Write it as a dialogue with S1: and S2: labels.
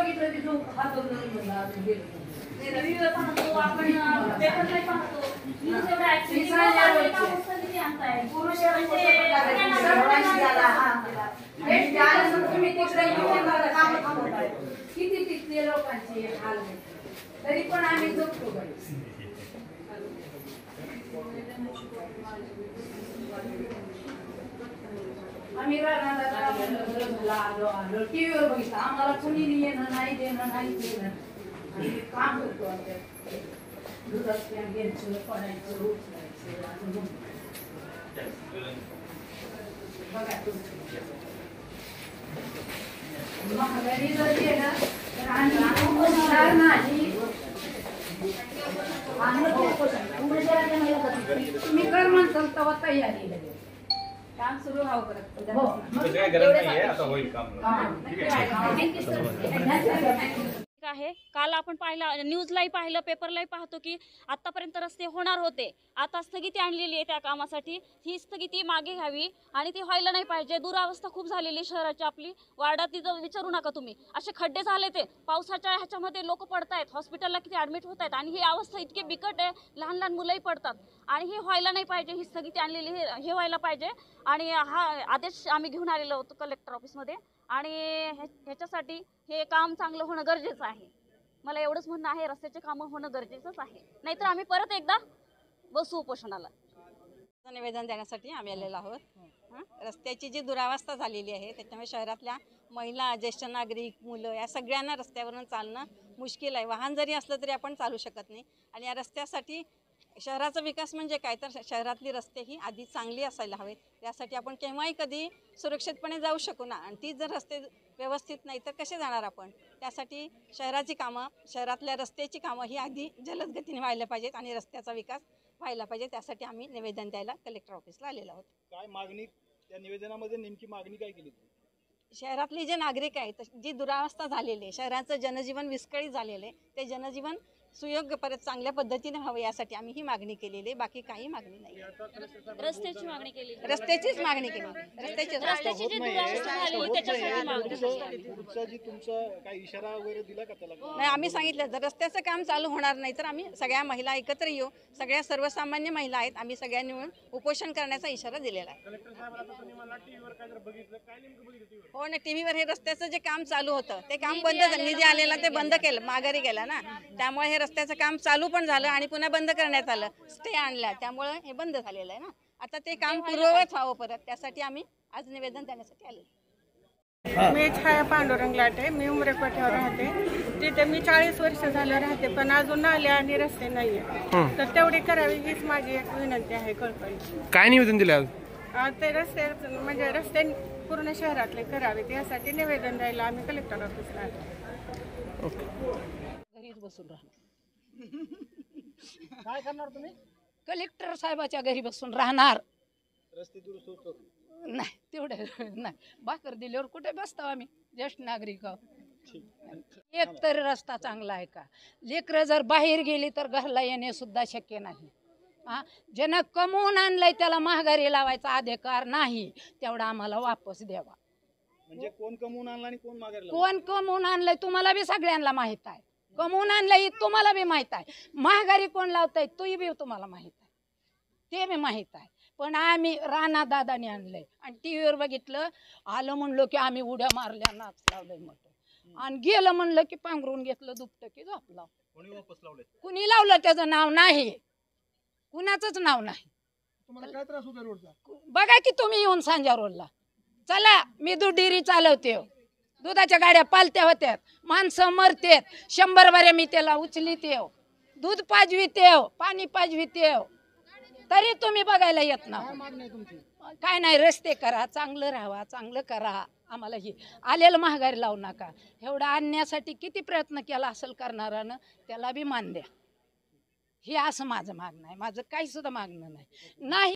S1: बघितलं की जो हात धरून म्हणला गेलो रिव्ह्यू पाहतो आपण पेपर नाही पाहतो न्यूज एवढा ऍक्च्युअली पुरुष तुम्ही तिकडे काम थांबवताय किती तिथले लोकांचे हाल तरी पण आम्ही जगतो आम्ही आलो टीव्हीवर बघितलं आम्हाला कुणी येणं नाही देणं नाही देणं आम्ही काम करतो आपल्या दुधात घ्यायचं पडायचं उचलायचं बघा महागाई जर गेला तर आम्ही तुम्ही कर म्हणताल तेव्हा तयारी काम सुरू व्हावं
S2: आहे। काल आपण पाहिलं न्यूजलाही पाहिलं पेपरलाही पाहतो की आतापर्यंत रस्ते होणार होते, आता स्थगिती आणलेली आहे त्या कामासाठी। ही स्थगिती मागे घ्यावी आणि ती व्हायला नाही पाहिजे। दुरावस्था खूप झालेली शहराची आपली वार्डात तिथं विचारू नका तुम्ही, असे खड्डे झाले ते पावसाच्या ह्याच्यामध्ये लोक पडतायत, हॉस्पिटलला किती ॲडमिट होत आहेत आणि ही अवस्था इतकी बिकट आहे, लहान लहान मुलंही पडतात आणि हे व्हायला नाही पाहिजे। ही स्थगिती आणलेली हे व्हायला पाहिजे आणि हा आदेश आम्ही घेऊन आलेलो होतो कलेक्टर ऑफिसमध्ये आणि ह्याच्यासाठी हे काम चांगलं होणं गरजेचं आहे। मला एवढंच म्हणणं आहे, रस्त्याचे कामं होणं गरजेचंच आहे, नाहीतर आम्ही परत एकदा बसू उपोषणाला।
S3: निवेदन देण्यासाठी आम्ही आलेलो आहोत। रस्त्याची जी दुरावस्था झालेली आहे त्याच्यामुळे शहरातल्या महिला, ज्येष्ठ नागरिक, मुलं या सगळ्यांना रस्त्यावरून चालणं मुश्किल आहे। वाहन जरी असलं तरी आपण चालू शकत नाही आणि या रस्त्यासाठी शहराचा विकास म्हणजे काय तर शहरातली रस्ते ही आधी चांगली असायला हवे, यासाठी आपण केव्हाही कधी सुरक्षितपणे जाऊ शकू ना। आणि तीच जर रस्ते व्यवस्थित नाही तर कसे जाणार आपण? त्यासाठी शहराची कामं, शहरातल्या रस्त्याची कामं ही आधी जलद गतीने व्हायला पाहिजेत आणि रस्त्याचा विकास व्हायला पाहिजे। त्यासाठी आम्ही निवेदन द्यायला कलेक्टर ऑफिसला आलेलो आहोत।
S4: काय मागणी त्या निवेदनामध्ये नेमकी मागणी काय केली?
S3: शहरातले जे नागरिक आहेत, जी दुरावस्था झालेली आहे, शहराचं जनजीवन विस्कळीत झालेलं आहे, ते जनजीवन सुयोग्य परत चांगल्या पद्धतीने व्हावं यासाठी आम्ही ही मागणी केलेली आहे, बाकी काही मागणी नाही।
S2: रस्त्याची मागणी केली,
S3: रस्त्याचीच मागणी केली,
S2: रस्त्याची जी दुरावस्था झाली त्याच्यासाठी मागणी।
S4: तुमचा काय इशारा वगैरे दिला का त्याला?
S3: नाही, आम्ही सांगितलं जर रस्त्याचं काम चालू होणार नाही तर आम्ही सगळ्या महिला एकत्र येऊ, सगळ्या सर्वसामान्य महिला आहेत, आम्ही सगळ्यांनी मिळून उपोषण करण्याचा इशारा दिलेला आहे। हो ना, टीव्हीवर हे रस्त्याचं जे काम चालू होतं ते काम बंद झालं, निधी आलेला ते बंद केलं, माघारी गेला ना, त्यामुळे हे रस्त्याचं काम चालू पण झालं आणि पुन्हा बंद करण्यात आलं, स्टे आणला, त्यामुळे हे बंद झालेलं आहे ना। आता ते काम पूर्ववत व्हावं परत, त्यासाठी आम्ही आज निवेदन देण्यासाठी आले।
S5: मी छाया पांडुरंग लाटे, मी उमरेकोट्यावर राहते। तिथे मी 40 वर्ष झालं राहते, पण अजून नाले आणि रस्ते नाहीये, तर तेवढी करावी हीच माझी एक विनंती आहे कळकळी।
S6: काय निवेदन दिले आज?
S5: ते रस्ते म्हणजे रस्ते पूर्ण शहरातले करावेत यासाठी निवेदन द्यायला आम्ही कलेक्टर ऑफिसला आलो।
S1: घरीच बसून राहणार।
S4: काय करणार तुम्ही?
S1: कलेक्टर साहेबाच्या घरी बसून राहणार।
S4: रस्ते दुरुस्त होतो
S1: नाही तेवढे नाही, भाकर दिल्यावर कुठे बसतो आम्ही ज्येष्ठ नागरिक। एक तरी रस्ता चांगला आहे का? लेकरं जर बाहेर गेली तर घरला येणे सुद्धा शक्य नाही। ज्यानं कमवून आणलंय त्याला महागारी लावायचा अधिकार नाही, तेवढा आम्हाला वापस द्यावा।
S4: म्हणजे कोण कमवून आणला आणि कोण माघारी लावला?
S1: कोण कमवून आणलंय तुम्हाला बी सगळ्यांना माहित आहे, कमवून आणलंय तुम्हाला बी माहित आहे, महागारी कोण लावताय तोही बी तुम्हाला माहित आहे, ते बी माहित आहे। पण आम्ही राणा दादाने आणलंय आणि टीव्हीवर बघितलं, आलं म्हणलो की आम्ही उड्या मारल्या, नाच लावलंय मोठं, आणि गेलं म्हणलं की पांघरून घेतलं दुपटं की झोपला।
S4: कोणी वापस लावले?
S1: कुणी लावलं त्याचं नाव नाही, कुणाचंच नाव नाही।
S4: तुम्हाला काय त्रास होतो रोडचा?
S1: बघा की तुम्ही येऊन सांजा रोडला चला, मी दूध डेअरी चालवते, दुधाच्या गाड्या पालत्या होत्यात, माणसं मरतेत, 100 बाऱ्या मी त्याला उचलीते, दूध पाजविते, पाणी पाजविते, तरी तुम्ही बघायला येत ना। काय नाही, रस्ते करा, चांगलं राहावा, चांगलं करा, आम्हाला ही आलेलं महागारी लावू नका। एवढं आणण्यासाठी किती प्रयत्न केला असेल करणारानं, त्याला बी मान द्या। हे असं माझं मागणं आहे, माझं काही सुद्धा मागणं नाही।